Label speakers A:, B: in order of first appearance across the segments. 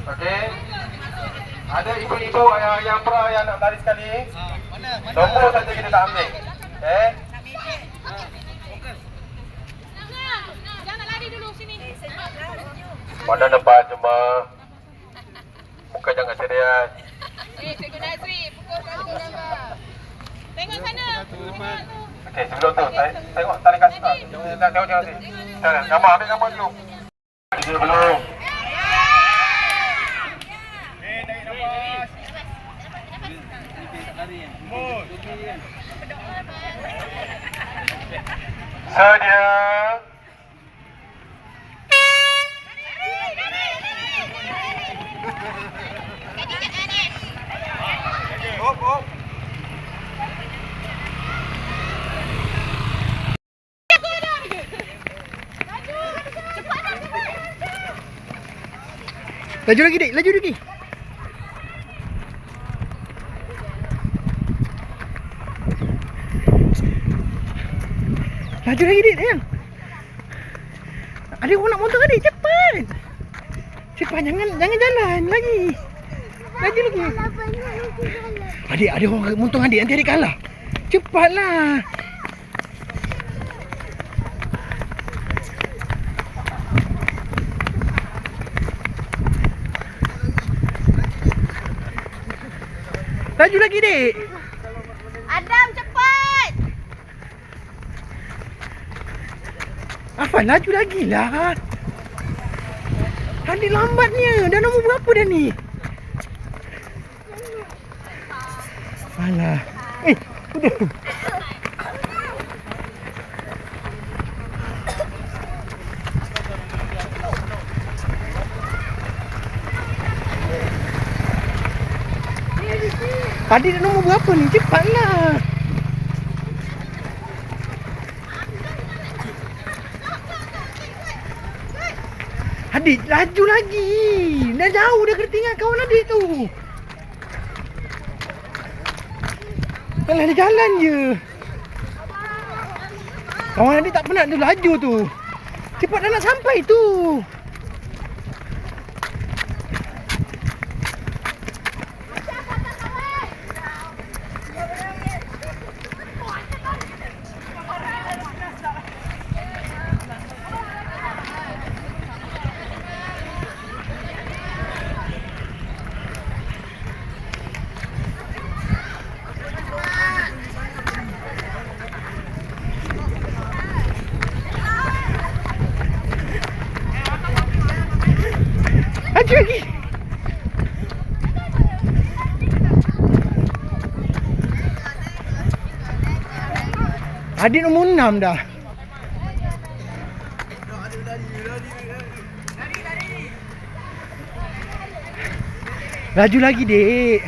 A: Okey. Ada ibu-ibu yang pra yang nak lari sekali. Nombor saja kita tak ambil. Okey.
B: Jangan lari dulu sini.
A: Pada depan cuma. Muka jangan serius.
B: Cikgu Nazri, pukul 1 gambar. Tengok sana.
A: Okey, sebelum tu saya tengok tarikan tengok nanti. Gambar ambil gambar dulu. Dia belum. Sedia. Op.
C: Laju lagi, Dik. Laju lagi. Laju lagi, Dik. Sayang. Ada orang nak motor, Dik. Cepat. Cepat. Jangan jalan lagi. Laju lagi. Adik, ada orang motor adik. Nanti adik kalah. Cepatlah. Laju lagi, Dik.
B: Adam, cepat.
C: Afan, laju lagi lah. Adik lambatnya. Dah nombor berapa dah ni? Alah. Udah. Adik dah nombor berapa ni? Cepatlah. Adik, laju lagi. Dah jauh dah ketinggalan kawan adik tu. Alah, dia jalan je. Kawan adik tak penat tu laju tu. Cepat dah nak sampai tu. Laju lagi. Adik nombor 6 dah. Laju lagi, Dik.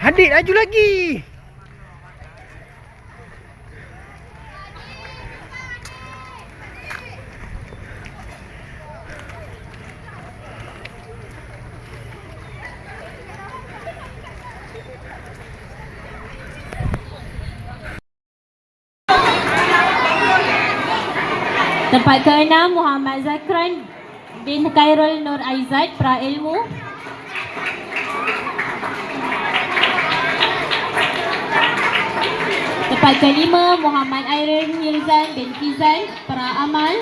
C: Adik, laju lagi.
D: Tempat ke-6 Muhammad Zakran bin Khairul Nur Aizad, Pra Ilmu. Tempat ke-5 Muhammad Airin Hirzan bin Kizan, Pra Amal.